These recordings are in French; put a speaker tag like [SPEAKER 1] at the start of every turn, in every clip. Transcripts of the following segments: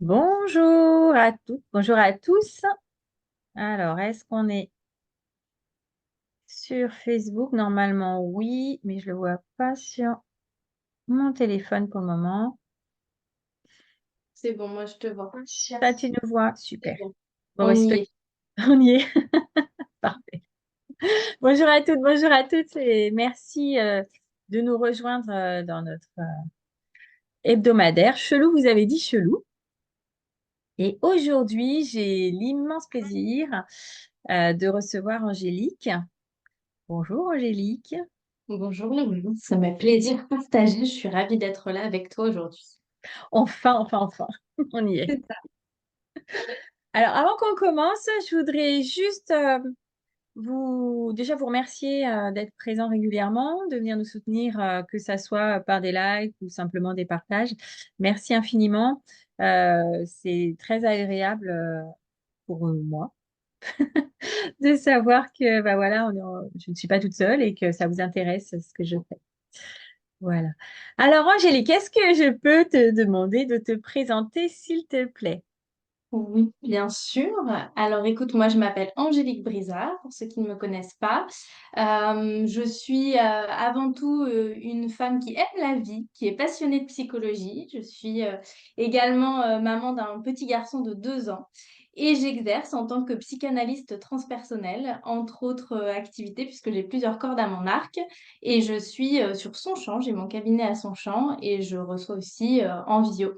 [SPEAKER 1] Bonjour à toutes, bonjour à tous. Alors, est-ce qu'on est sur Facebook? Normalement, oui, mais je ne le vois pas sur mon téléphone pour le moment.
[SPEAKER 2] C'est bon, moi je te vois.
[SPEAKER 1] Ça, tu nous vois?
[SPEAKER 2] C'est
[SPEAKER 1] Super.
[SPEAKER 2] bon,
[SPEAKER 1] Bon, bah,
[SPEAKER 2] on
[SPEAKER 1] c'est toi
[SPEAKER 2] y est.
[SPEAKER 1] on y est. Parfait. Bonjour à toutes, bonjour à toutes et merci de nous rejoindre dans notre hebdomadaire. Chelou, vous avez dit chelou. Et aujourd'hui, j'ai l'immense plaisir de recevoir Angélique. Bonjour Angélique.
[SPEAKER 2] Bonjour Louise, ça m'a plaisir partagé. Je suis ravie d'être là avec toi aujourd'hui.
[SPEAKER 1] Enfin, enfin, enfin, on y est.
[SPEAKER 2] C'est ça.
[SPEAKER 1] Alors, avant qu'on commence, je voudrais juste déjà vous remercier d'être présent régulièrement, de venir nous soutenir, que ça soit par des likes ou simplement des partages. Merci infiniment. C'est très agréable pour moi de savoir que bah voilà, je ne suis pas toute seule et que ça vous intéresse ce que je fais. Voilà. Alors, Angélique, est-ce que je peux te demander de te présenter, s'il te plaît?
[SPEAKER 2] Oui, bien sûr. Alors écoute, moi je m'appelle Angélique Brizard, pour ceux qui ne me connaissent pas. Je suis avant tout une femme qui aime la vie, qui est passionnée de psychologie. Je suis également maman d'un petit garçon de 2 ans et j'exerce en tant que psychanalyste transpersonnelle, entre autres activités, puisque j'ai plusieurs cordes à mon arc. Et je suis sur Sonchamp, j'ai mon cabinet à Sonchamp et je reçois aussi en visio.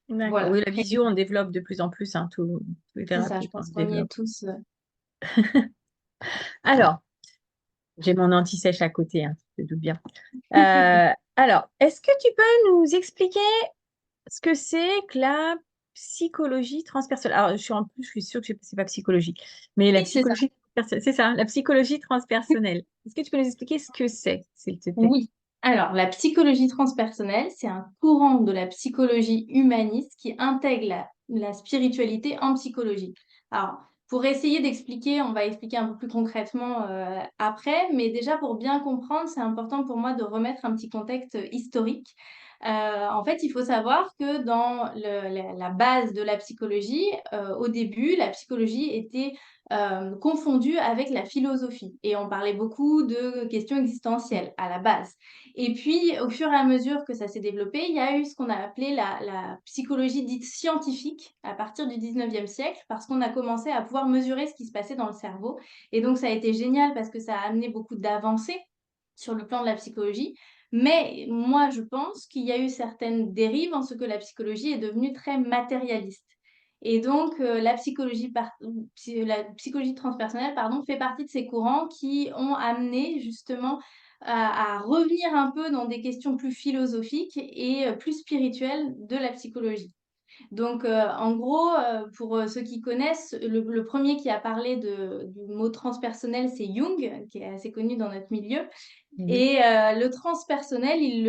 [SPEAKER 1] D'accord.
[SPEAKER 2] Voilà,
[SPEAKER 1] Oui, la visio, on développe de plus en plus, hein, tous les
[SPEAKER 2] c'est ça, je
[SPEAKER 1] thérapeutes
[SPEAKER 2] pense
[SPEAKER 1] se
[SPEAKER 2] qu'on y est
[SPEAKER 1] développent.
[SPEAKER 2] tous.
[SPEAKER 1] Alors, j'ai mon anti-sèche à côté, hein, je te doute bien. Alors, est-ce que tu peux nous expliquer ce que c'est que la psychologie transpersonnelle? Alors, je suis sûre que c'est pas psychologie, mais la
[SPEAKER 2] Oui, c'est ça.
[SPEAKER 1] psychologie transpersonnelle, c'est ça, la psychologie transpersonnelle. Est-ce que tu peux nous expliquer ce que c'est, s'il te plaît?
[SPEAKER 2] Oui. Alors, la psychologie transpersonnelle, c'est un courant de la psychologie humaniste qui intègre la spiritualité en psychologie. Alors, pour essayer d'expliquer, on va expliquer un peu plus concrètement après, mais déjà pour bien comprendre, c'est important pour moi de remettre un petit contexte historique. En fait, il faut savoir que dans la base de la psychologie, au début, la psychologie était confondue avec la philosophie et on parlait beaucoup de questions existentielles à la base. Et puis, au fur et à mesure que ça s'est développé, il y a eu ce qu'on a appelé la psychologie dite scientifique à partir du 19e siècle, parce qu'on a commencé à pouvoir mesurer ce qui se passait dans le cerveau. Et donc, ça a été génial parce que ça a amené beaucoup d'avancées sur le plan de la psychologie. Mais moi, je pense qu'il y a eu certaines dérives en ce que la psychologie est devenue très matérialiste. Et donc, la psychologie transpersonnelle, pardon, fait partie de ces courants qui ont amené justement à revenir un peu dans des questions plus philosophiques et plus spirituelles de la psychologie. Donc, en gros, pour ceux qui connaissent, le premier qui a parlé du mot transpersonnel, c'est Jung, qui est assez connu dans notre milieu.
[SPEAKER 1] Oui.
[SPEAKER 2] Et le transpersonnel, il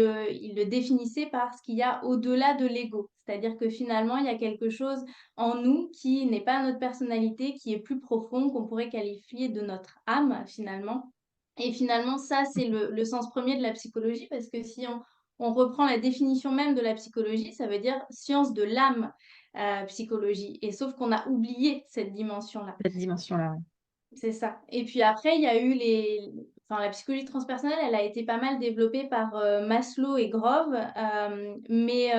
[SPEAKER 2] le définissait par ce qu'il y a au-delà de l'ego. C'est-à-dire que finalement, il y a quelque chose en nous qui n'est pas notre personnalité, qui est plus profond, qu'on pourrait qualifier de notre âme, finalement. Et finalement, ça, c'est le sens premier de la psychologie, parce que si on reprend la définition même de la psychologie, ça veut dire science de l'âme, psychologie. Et sauf qu'on a oublié cette dimension-là.
[SPEAKER 1] Cette dimension-là, oui.
[SPEAKER 2] C'est ça. Et puis après, il y a eu enfin, la psychologie transpersonnelle, elle a été pas mal développée par Maslow et Grove, mais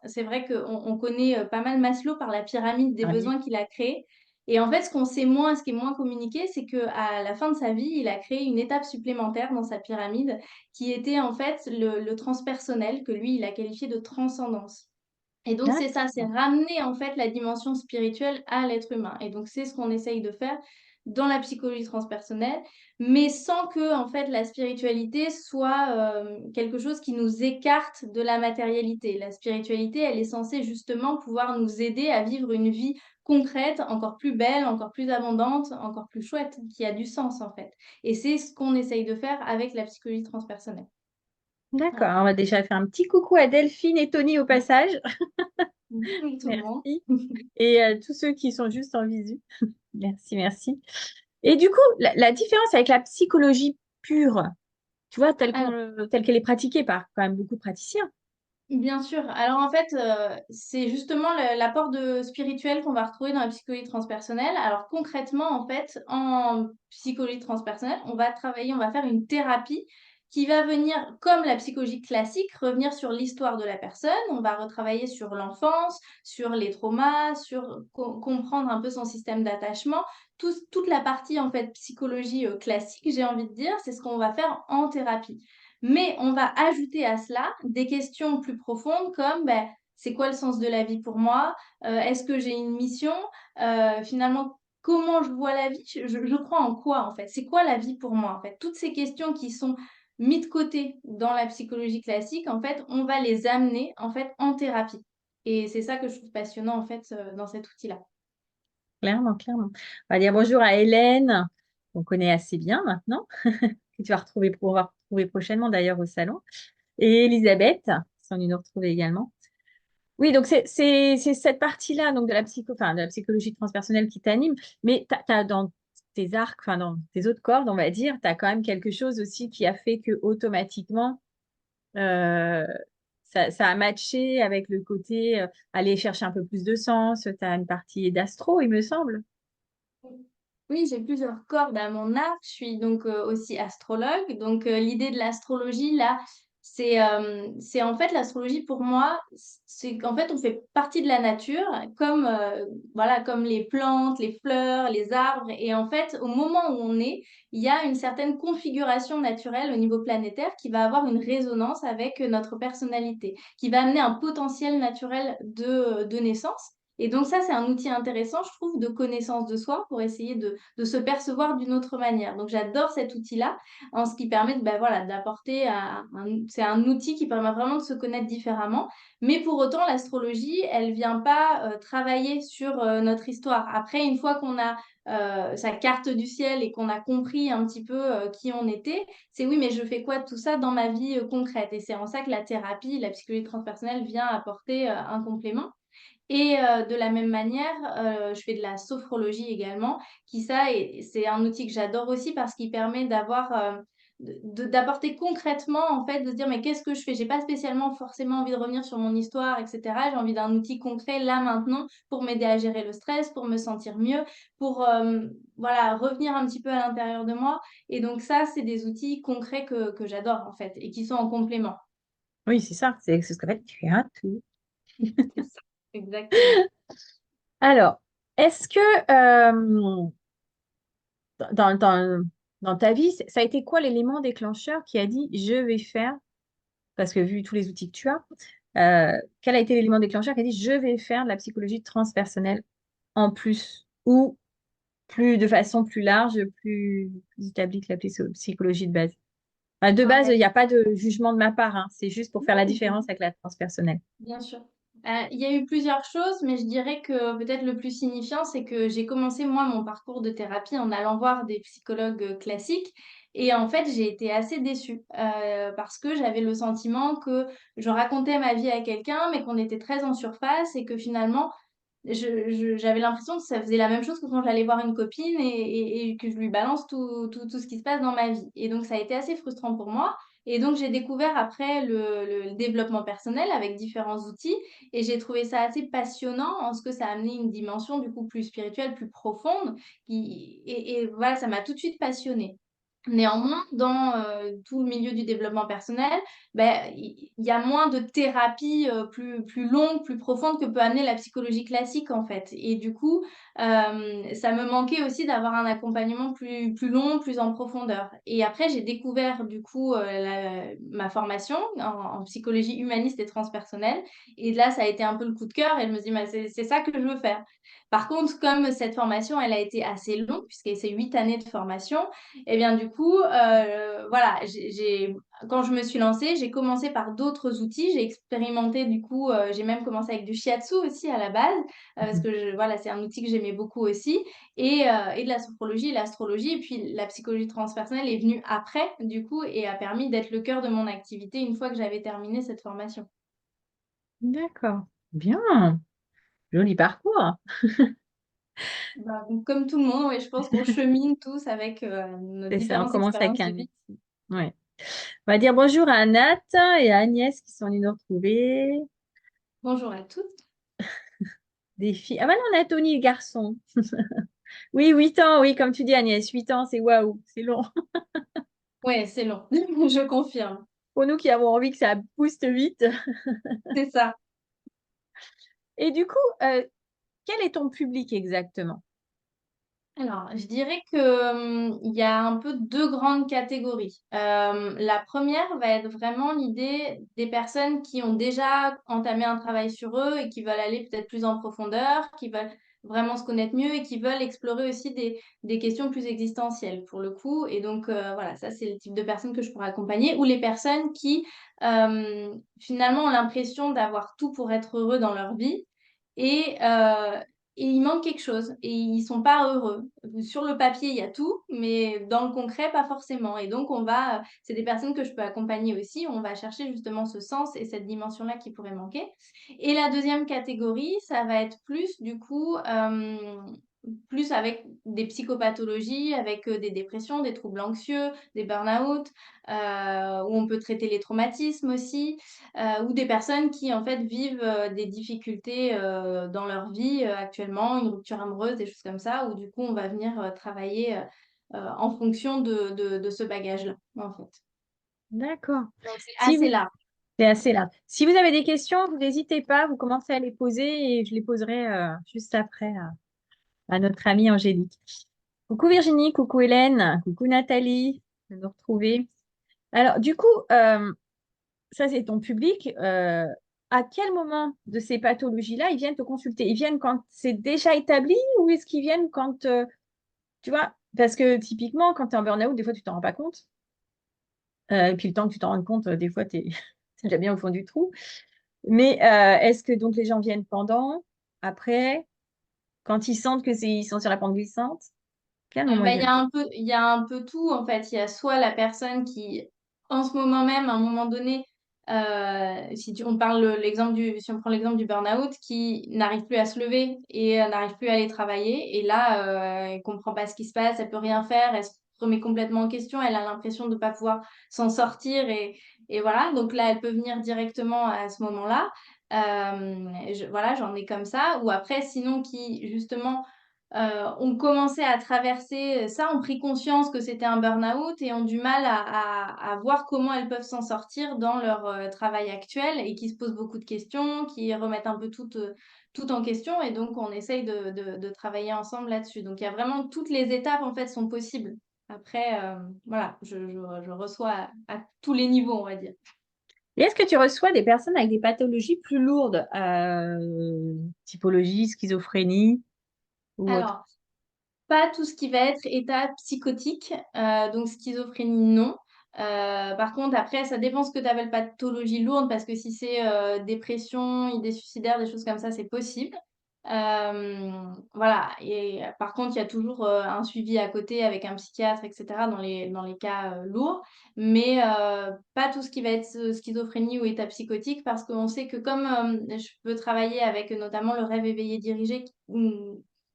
[SPEAKER 2] c'est vrai qu'on connaît pas mal Maslow par la pyramide des
[SPEAKER 1] Pyramide.
[SPEAKER 2] besoins qu'il a créée. Et en fait, ce qu'on sait moins, ce qui est moins communiqué, c'est qu'à la fin de sa vie, il a créé une étape supplémentaire dans sa pyramide qui était en fait le transpersonnel, que lui, il a qualifié de transcendance. Et donc, c'est ça, c'est
[SPEAKER 1] D'accord.
[SPEAKER 2] ramener en fait la dimension spirituelle à l'être humain. Et donc, c'est ce qu'on essaye de faire dans la psychologie transpersonnelle, mais sans que en fait la spiritualité soit quelque chose qui nous écarte de la matérialité. La spiritualité, elle est censée justement pouvoir nous aider à vivre une vie concrète, encore plus belle, encore plus abondante, encore plus chouette, qui a du sens en fait. Et c'est ce qu'on essaye de faire avec la psychologie transpersonnelle.
[SPEAKER 1] D'accord.
[SPEAKER 2] Voilà.
[SPEAKER 1] On va déjà faire un petit coucou à Delphine et Tony au passage.
[SPEAKER 2] Bonjour tout le monde.
[SPEAKER 1] Merci. Et tous ceux qui sont juste en visu. Merci, merci. Et du coup, la différence avec la psychologie pure, tu vois,
[SPEAKER 2] Alors,
[SPEAKER 1] telle qu'elle est pratiquée par quand même beaucoup de praticiens.
[SPEAKER 2] Bien sûr. Alors en fait, c'est justement l'apport de spirituel qu'on va retrouver dans la psychologie transpersonnelle. Alors concrètement, en fait, en psychologie transpersonnelle, on va travailler, on va faire une thérapie qui va venir, comme la psychologie classique, revenir sur l'histoire de la personne. On va retravailler sur l'enfance, sur les traumas, sur comprendre un peu son système d'attachement. Toute la partie en fait psychologie classique, j'ai envie de dire, c'est ce qu'on va faire en thérapie. Mais on va ajouter à cela des questions plus profondes comme ben, c'est quoi le sens de la vie pour moi? Est-ce que j'ai une mission? Finalement, comment je vois la vie? Je crois en quoi en fait? C'est quoi la vie pour moi en fait? Toutes ces questions qui sont mises de côté dans la psychologie classique, en fait, on va les amener en fait en thérapie. Et c'est ça que je trouve passionnant en fait dans cet outil-là.
[SPEAKER 1] Clairement, clairement. On va dire bonjour à Hélène, qu'on connaît assez bien maintenant, que tu vas retrouver, on va retrouver prochainement d'ailleurs au salon. Et Elisabeth, si on nous retrouver également. Oui, donc c'est cette partie-là donc de la enfin, de la psychologie transpersonnelle qui t'anime, mais t'as dans tes arcs, enfin dans tes autres cordes, on va dire, tu as quand même quelque chose aussi qui a fait que automatiquement euh, ça a matché avec le côté aller chercher un peu plus de sens. Tu as une partie d'astro, il me semble.
[SPEAKER 2] Oui, j'ai plusieurs cordes à mon arc. Je suis donc aussi astrologue. Donc l'idée de l'astrologie, là, c'est en fait l'astrologie pour moi, c'est qu'en fait on fait partie de la nature, comme, voilà, comme les plantes, les fleurs, les arbres. Et en fait, au moment où on est, il y a une certaine configuration naturelle au niveau planétaire qui va avoir une résonance avec notre personnalité, qui va amener un potentiel naturel de naissance. Et donc ça, c'est un outil intéressant, je trouve, de connaissance de soi pour essayer de se percevoir d'une autre manière. Donc j'adore cet outil-là, en ce qui permet de, ben, voilà, d'apporter c'est un outil qui permet vraiment de se connaître différemment. Mais pour autant, l'astrologie, elle vient pas travailler sur notre histoire. Après, une fois qu'on a sa carte du ciel et qu'on a compris un petit peu qui on était, c'est oui, mais je fais quoi de tout ça dans ma vie concrète? Et c'est en ça que la thérapie, la psychologie transpersonnelle vient apporter un complément. Et de la même manière, je fais de la sophrologie également, qui ça et c'est un outil que j'adore aussi parce qu'il permet d'avoir, d'apporter concrètement, en fait, de se dire: «Mais qu'est-ce que je fais?» J'ai pas spécialement forcément envie de revenir sur mon histoire et cetera. J'ai envie d'un outil concret là, maintenant, pour m'aider à gérer le stress, pour me sentir mieux, pour, voilà, revenir un petit peu à l'intérieur de moi et donc ça, c'est des outils concrets que j'adore, en fait et qui sont en complément.
[SPEAKER 1] Oui, c'est ça, c'est ce qu'on appelle tu as tout.
[SPEAKER 2] C'est ça, exactement.
[SPEAKER 1] Alors, est-ce que dans, dans, dans ta vie, ça a été quoi l'élément déclencheur qui a dit je vais faire, parce que vu tous les outils que tu as, quel a été l'élément déclencheur qui a dit je vais faire de la psychologie transpersonnelle en plus ou plus de façon plus large, plus établie que la psychologie de base? Enfin, de base, il
[SPEAKER 2] Ouais.
[SPEAKER 1] n'y a pas de jugement de ma part, hein, c'est juste pour faire la différence avec la transpersonnelle.
[SPEAKER 2] Bien sûr. Il y a eu plusieurs choses, mais je dirais que peut-être le plus signifiant, c'est que j'ai commencé moi mon parcours de thérapie en allant voir des psychologues, classiques et en fait, j'ai été assez déçue, parce que j'avais le sentiment que je racontais ma vie à quelqu'un, mais qu'on était très en surface et que finalement, j'avais l'impression que ça faisait la même chose que quand j'allais voir une copine et que je lui balance tout ce qui se passe dans ma vie et donc ça a été assez frustrant pour moi et donc j'ai découvert après le développement personnel avec différents outils et j'ai trouvé ça assez passionnant en ce que ça a amené une dimension du coup plus spirituelle, plus profonde et voilà, ça m'a tout de suite passionnée. Néanmoins, dans, tout le milieu du développement personnel, beh, il y a moins de thérapies, plus longues, plus profondes que peut amener la psychologie classique, en fait et du coup, ça me manquait aussi d'avoir un accompagnement plus long, plus en profondeur et après j'ai découvert du coup, ma formation en psychologie humaniste et transpersonnelle et là, ça a été un peu le coup de cœur et je me dis: «Bah, c'est ça que je veux faire». Par contre, comme cette formation, elle a été assez longue puisque c'est 8 années de formation, et bien du coup, voilà, quand je me suis lancée, j'ai commencé par d'autres outils. J'ai expérimenté du coup, j'ai même commencé avec du shiatsu aussi à la base, parce que voilà, c'est un outil que j'aimais beaucoup aussi et de la sophrologie et l'astrologie et puis la psychologie transpersonnelle est venue après du coup et a permis d'être le cœur de mon activité une fois que j'avais terminé cette formation.
[SPEAKER 1] D'accord, bien, joli parcours.
[SPEAKER 2] Bah, donc comme tout le monde, oui, je pense qu'on chemine tous avec, nos
[SPEAKER 1] C'est ça, on
[SPEAKER 2] différentes
[SPEAKER 1] commence avec
[SPEAKER 2] expériences de
[SPEAKER 1] un
[SPEAKER 2] vie.
[SPEAKER 1] outil. Ouais. On va dire bonjour à Nat et à Agnès qui sont venues nous retrouver.
[SPEAKER 2] Bonjour à toutes.
[SPEAKER 1] Des filles. Ah, maintenant, on a Tony, le garçon. Oui, 8 ans, oui, comme tu dis, Agnès, 8 ans, c'est waouh, c'est long.
[SPEAKER 2] Ouais, c'est long, je confirme.
[SPEAKER 1] Pour nous qui avons envie que ça booste vite.
[SPEAKER 2] C'est ça.
[SPEAKER 1] Et du coup, quel est ton public exactement?
[SPEAKER 2] Alors, je dirais que, il y a un peu 2 grandes catégories. La première va être vraiment l'idée des personnes qui ont déjà entamé un travail sur eux et qui veulent aller peut-être plus en profondeur, qui veulent vraiment se connaître mieux et qui veulent explorer aussi des questions plus existentielles pour le coup. Et donc, voilà, ça c'est le type de personnes que je pourrais accompagner. Ou les personnes qui, finalement ont l'impression d'avoir tout pour être heureux dans leur vie et et il manque quelque chose et ils sont pas heureux. Sur le papier, il y a tout, mais dans le concret, pas forcément. Et donc, c'est des personnes que je peux accompagner aussi. On va chercher justement ce sens et cette dimension-là qui pourrait manquer. Et la deuxième catégorie, ça va être plus, du coup, plus avec des psychopathologies, avec des dépressions, des troubles anxieux, des burn-out, où on peut traiter les traumatismes aussi ou des personnes qui en fait vivent des difficultés dans leur vie actuellement, une rupture amoureuse, des choses comme ça, où du coup on va venir travailler en fonction de ce bagage-là, en fait.
[SPEAKER 1] D'accord.
[SPEAKER 2] Donc c'est
[SPEAKER 1] Si
[SPEAKER 2] assez
[SPEAKER 1] vous...
[SPEAKER 2] large.
[SPEAKER 1] C'est assez là. Si vous avez des questions, vous n'hésitez pas, vous commencez à les poser et je les poserai juste après à notre amie Angélique. Coucou Virginie, coucou Hélène, coucou Nathalie, de nous retrouver. Alors, du coup, ça c'est ton public. À quel moment de ces pathologies-là, ils viennent te consulter? Ils viennent quand c'est déjà établi ou est-ce qu'ils viennent quand, tu vois, parce que typiquement, quand tu es en burn-out, des fois, tu t'en rends pas compte. Et puis le temps que tu t'en rendes compte, des fois, tu es déjà bien au fond du trou. Mais est-ce que donc les gens viennent pendant, après, quand ils sentent ils sont sur la pente glissante? Quel moment ils
[SPEAKER 2] Il y
[SPEAKER 1] viennent?
[SPEAKER 2] a il y a un peu tout en fait. Il y a soit la personne qui, en ce moment même, à un moment donné, si on prend l'exemple du burn-out, qui n'arrive plus à se lever et n'arrive plus à aller travailler, et là, elle comprend pas ce qui se passe, elle peut rien faire, elle se remet complètement en question, elle a l'impression de pas pouvoir s'en sortir et voilà. Donc là, elle peut venir directement à ce moment-là. Voilà, j'en ai comme ça. Ou après, sinon, qui justement ont commencé à traverser ça, ont pris conscience que c'était un burn-out et ont du mal à voir comment elles peuvent s'en sortir dans leur travail actuel et qui se posent beaucoup de questions, qui remettent un peu tout en question et donc on essaye de travailler ensemble là-dessus. Donc il y a vraiment toutes les étapes en fait sont possibles. Après, voilà, je reçois à tous les niveaux, on va dire.
[SPEAKER 1] Et est-ce que tu reçois des personnes avec des pathologies plus lourdes, typologie, schizophrénie ou autre?
[SPEAKER 2] Alors, pas tout ce qui va être état psychotique, donc schizophrénie, non. Par contre, après, ça dépend ce que tu appelles pathologie lourde, parce que si c'est dépression, idées suicidaires, des choses comme ça, c'est possible. Voilà. Et par contre, il y a toujours un suivi à côté avec un psychiatre, etc., dans les cas lourds. Mais pas tout ce qui va être schizophrénie ou état psychotique, parce qu'on sait que comme je peux travailler avec notamment le rêve éveillé dirigé,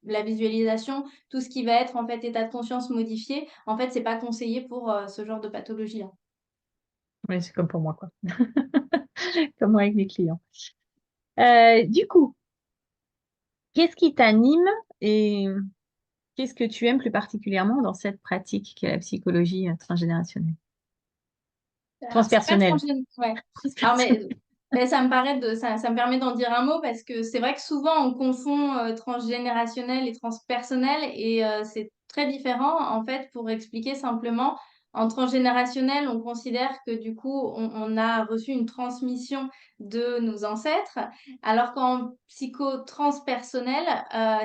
[SPEAKER 2] la visualisation, tout ce qui va être en fait état de conscience modifié, en fait, c'est pas conseillé pour ce genre de pathologie-là.
[SPEAKER 1] Oui, c'est comme pour moi, quoi. Comme moi avec mes clients. Du coup, qu'est-ce qui t'anime et qu'est-ce que tu aimes plus particulièrement dans cette pratique qui est la psychologie transgénérationnelle?
[SPEAKER 2] Alors, c'est pas
[SPEAKER 1] Transpersonnelle.
[SPEAKER 2] transgénérationnel. Ouais. Alors,
[SPEAKER 1] Transpersonnelle.
[SPEAKER 2] ça me permet d'en dire un mot parce que c'est vrai que souvent on confond transgénérationnel et transpersonnel et c'est très différent. En fait, pour expliquer simplement, en transgénérationnel, on considère que du coup, on a reçu une transmission de nos ancêtres, alors qu'en psychotranspersonnel,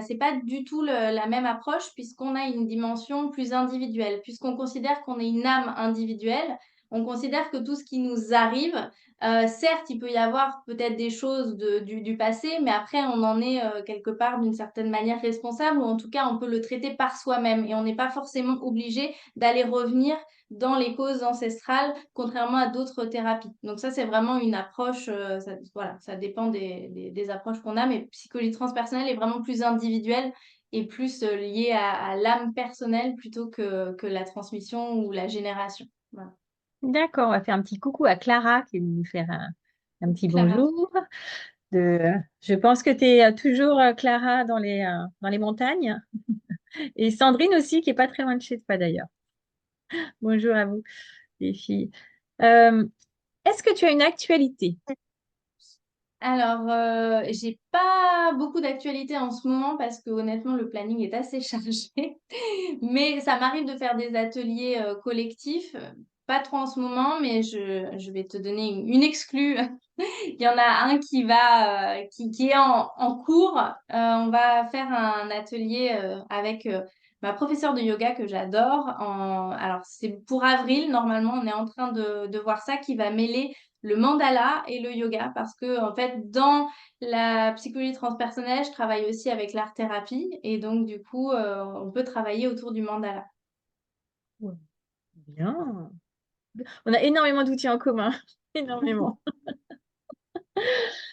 [SPEAKER 2] c'est pas du tout la même approche puisqu'on a une dimension plus individuelle, puisqu'on considère qu'on est une âme individuelle. On considère que tout ce qui nous arrive, certes, il peut y avoir peut-être des choses du passé, mais après, on en est quelque part d'une certaine manière responsable, ou en tout cas, on peut le traiter par soi-même, et on n'est pas forcément obligé d'aller revenir dans les causes ancestrales, contrairement à d'autres thérapies. Donc ça, c'est vraiment une approche, voilà, ça dépend des approches qu'on a, mais psychologie transpersonnelle est vraiment plus individuelle et plus liée à l'âme personnelle plutôt que la transmission ou la génération. Voilà.
[SPEAKER 1] D'accord, on va faire un petit coucou à Clara qui est venue nous faire un petit
[SPEAKER 2] Clara.
[SPEAKER 1] bonjour. Je pense que tu es toujours, Clara, dans les montagnes. Et Sandrine aussi, qui est pas très loin de chez toi d'ailleurs. Bonjour à vous, les filles. Euh, Est-ce que tu as une actualité?
[SPEAKER 2] Alors, j'ai pas beaucoup d'actualité en ce moment parce que honnêtement, le planning est assez chargé. Mais ça m'arrive de faire des ateliers collectifs. Pas trop en ce moment, mais je vais te donner une exclue. Il y en a un qui est en cours. On va faire un atelier avec ma professeure de yoga que j'adore. Alors, c'est pour avril, normalement, on est en train de voir ça qui va mêler le mandala et le yoga parce que, en fait, dans la psychologie transpersonnelle, je travaille aussi avec l'art-thérapie et donc, du coup, on peut travailler autour du mandala.
[SPEAKER 1] Ouais. Bien. On a énormément d'outils en commun. Énormément.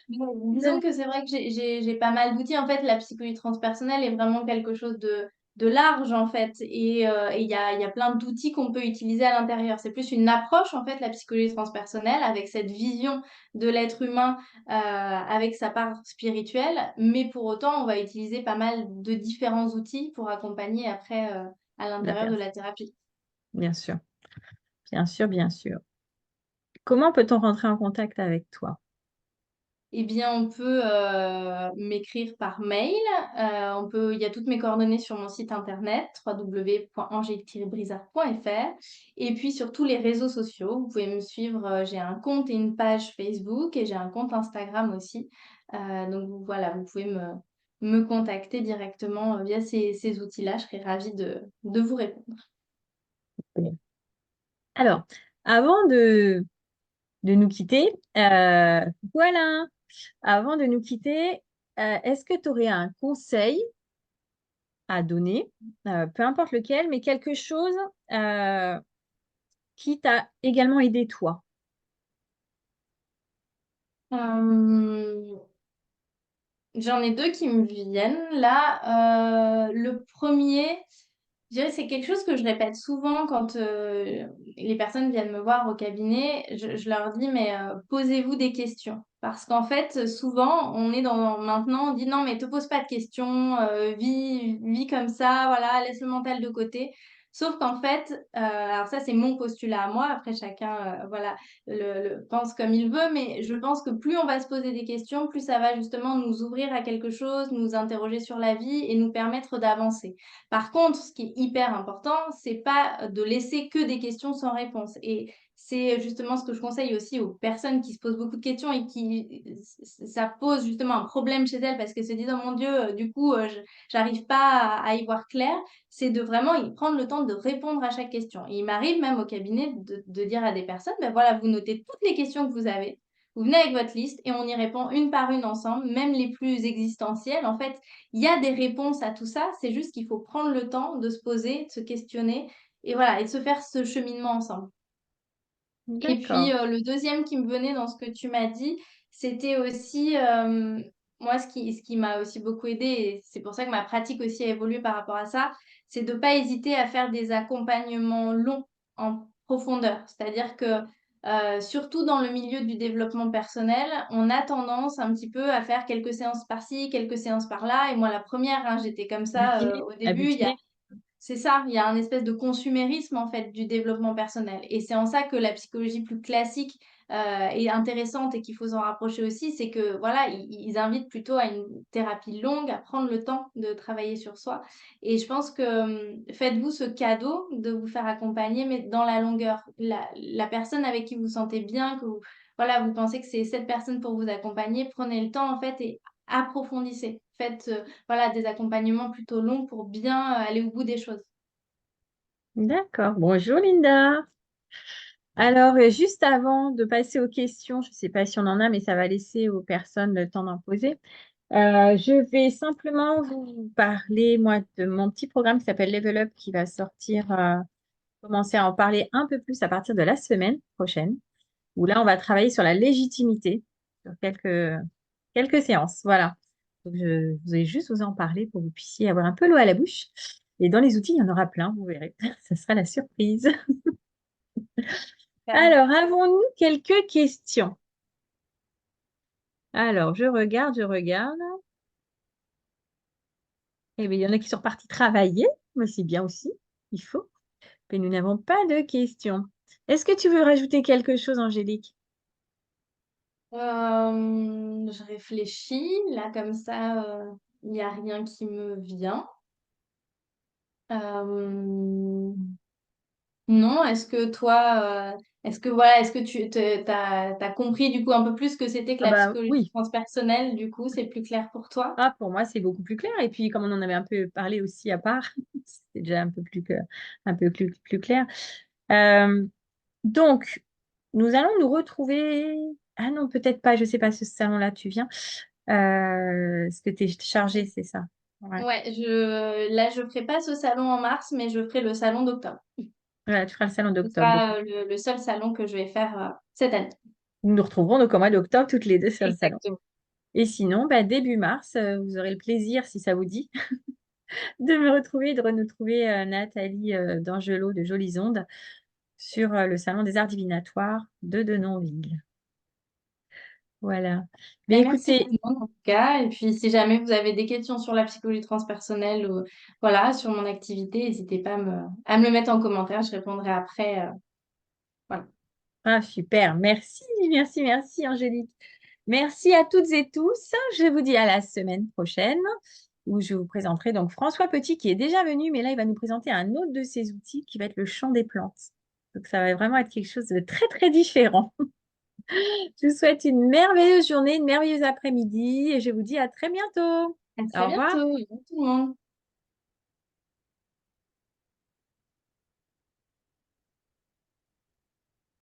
[SPEAKER 2] Disons que c'est vrai que j'ai pas mal d'outils. En fait, la psychologie transpersonnelle est vraiment quelque chose de large, en fait. Et il y a plein d'outils qu'on peut utiliser à l'intérieur. C'est plus une approche, en fait, la psychologie transpersonnelle, avec cette vision de l'être humain, avec sa part spirituelle. Mais pour autant, on va utiliser pas mal de différents outils pour accompagner après, à
[SPEAKER 1] La
[SPEAKER 2] l'intérieur de
[SPEAKER 1] personne,
[SPEAKER 2] la thérapie.
[SPEAKER 1] bien sûr. Bien sûr, bien sûr. Comment peut-on rentrer en contact avec toi?
[SPEAKER 2] Eh bien, on peut m'écrire par mail. Il y a toutes mes coordonnées sur mon site internet www.angélique-brizard.fr et puis sur tous les réseaux sociaux. Vous pouvez me suivre. J'ai un compte et une page Facebook et j'ai un compte Instagram aussi. Donc voilà, vous pouvez me contacter directement via ces outils-là. Je serai ravie de vous répondre.
[SPEAKER 1] Oui. Alors, avant de nous quitter, voilà, avant de nous quitter, est-ce que tu aurais un conseil à donner, peu importe lequel, mais quelque chose euh, qui t'a également aidé toi?
[SPEAKER 2] Euh, J'en ai deux qui me viennent là. Le premier. Je dirais que c'est quelque chose que je répète souvent quand les personnes viennent me voir au cabinet. Je leur dis, mais posez-vous des questions. Parce qu'en fait, souvent, on est maintenant, on dit non, mais te pose pas de questions, vis comme ça, voilà, laisse le mental de côté. Sauf qu'en fait, alors ça, c'est mon postulat à moi. Après, chacun, voilà, pense comme il veut. Mais je pense que plus on va se poser des questions, plus ça va justement nous ouvrir à quelque chose, nous interroger sur la vie et nous permettre d'avancer. Par contre, ce qui est hyper important, c'est pas de laisser que des questions sans réponse. Et c'est justement ce que je conseille aussi aux personnes qui se posent beaucoup de questions et ça pose justement un problème chez elles parce qu'elles se disent, oh mon Dieu, du coup, j'arrive pas à y voir clair. C'est de vraiment y prendre le temps de répondre à chaque question. Et il m'arrive même au cabinet de dire à des personnes, ben voilà, vous notez toutes les questions que vous avez. Vous venez avec votre liste et on y répond une par une ensemble, même les plus existentielles. En fait, il y a des réponses à tout ça, c'est juste qu'il faut prendre le temps de se poser, de se questionner et voilà, et de se faire ce cheminement ensemble. Et puis
[SPEAKER 1] D'accord.
[SPEAKER 2] le deuxième qui me venait dans ce que tu m'as dit, c'était aussi, moi, ce qui m'a aussi beaucoup aidé, et c'est pour ça que ma pratique aussi a évolué par rapport à ça, c'est de ne pas hésiter à faire des accompagnements longs en profondeur. C'est-à-dire que surtout dans le milieu du développement personnel, on a tendance un petit peu à faire quelques séances par-ci, quelques séances par-là. Et moi, la première, hein, j'étais comme ça
[SPEAKER 1] Butiner,
[SPEAKER 2] au
[SPEAKER 1] à
[SPEAKER 2] début.
[SPEAKER 1] butiner.
[SPEAKER 2] C'est ça, il y a un espèce de consumérisme en fait du développement personnel. Et c'est en ça que la psychologie plus classique est intéressante et qu'il faut s'en rapprocher aussi, c'est que voilà, ils invitent plutôt à une thérapie longue, à prendre le temps de travailler sur soi. Et je pense que faites-vous ce cadeau de vous faire accompagner, mais dans la longueur. La personne avec qui vous vous sentez bien, voilà, vous pensez que c'est cette personne pour vous accompagner, prenez le temps en fait et approfondissez. Faites voilà, des accompagnements plutôt longs pour bien aller au bout des choses.
[SPEAKER 1] D'accord. Bonjour Linda. Alors, juste avant de passer aux questions, je ne sais pas si on en a, mais ça va laisser aux personnes le temps d'en poser. Je vais simplement vous parler, moi, de mon petit programme qui s'appelle Level Up qui va sortir, commencer à en parler un peu plus à partir de la semaine prochaine, où là, on va travailler sur la légitimité, sur quelques séances. Voilà. Donc, je voulais juste vous en parler pour que vous puissiez avoir un peu l'eau à la bouche. Et dans les outils, il y en aura plein, vous verrez. Ce sera la surprise.
[SPEAKER 2] Super.
[SPEAKER 1] Alors, avons-nous quelques questions? Alors, je regarde, je regarde. Eh bien, il y en a qui sont partis travailler, mais c'est bien aussi, il faut. Mais nous n'avons pas de questions. Est-ce que tu veux rajouter quelque chose, Angélique?
[SPEAKER 2] Je réfléchis, là comme ça, il n'y a rien qui me vient. Euh, non, est-ce que toi, est-ce que t'as compris du coup un peu plus ce que c'était que
[SPEAKER 1] Ah
[SPEAKER 2] la
[SPEAKER 1] bah
[SPEAKER 2] psychologie
[SPEAKER 1] oui.
[SPEAKER 2] transpersonnelle, du coup, c'est plus clair pour toi?
[SPEAKER 1] Ah, pour moi, c'est beaucoup plus clair. Et puis, comme on en avait un peu parlé aussi à part, c'est déjà un peu plus clair. Euh, donc, nous allons nous retrouver. Ah non, peut-être pas. Je sais pas, ce salon-là, tu viens. Ce que tu es chargé, c'est ça. Ouais.
[SPEAKER 2] Ouais, là, je ferai pas ce salon en mars, mais je ferai le salon d'octobre.
[SPEAKER 1] Voilà, tu feras le salon
[SPEAKER 2] Ce
[SPEAKER 1] d'octobre. Donc,
[SPEAKER 2] sera le seul salon que je vais faire cette année.
[SPEAKER 1] nous nous retrouverons donc au mois d'octobre toutes les deux sur le salon.
[SPEAKER 2] Exactement.
[SPEAKER 1] Et sinon, bah, début mars, vous aurez le plaisir, si ça vous dit, de me retrouver, de retrouver Nathalie d'Angelot de Jolies Ondes sur le salon des arts divinatoires de Denonville. Voilà. Mais
[SPEAKER 2] Ben, merci tout
[SPEAKER 1] écoutez,
[SPEAKER 2] le monde en tout cas. Et puis si jamais vous avez des questions sur la psychologie transpersonnelle ou voilà, sur mon activité, n'hésitez pas à me le mettre en commentaire. Je répondrai après. Voilà.
[SPEAKER 1] ah, super. Merci, merci, merci, Angélique. Merci à toutes et tous. Je vous dis à la semaine prochaine où je vous présenterai donc François Petit qui est déjà venu, mais là, il va nous présenter un autre de ses outils qui va être le chant des plantes. Donc, ça va vraiment être quelque chose de très, très différent. Je vous souhaite une merveilleuse journée, une merveilleuse après-midi et je vous dis à très bientôt.
[SPEAKER 2] À
[SPEAKER 1] Au
[SPEAKER 2] très bientôt.
[SPEAKER 1] revoir.
[SPEAKER 2] Au revoir tout le monde.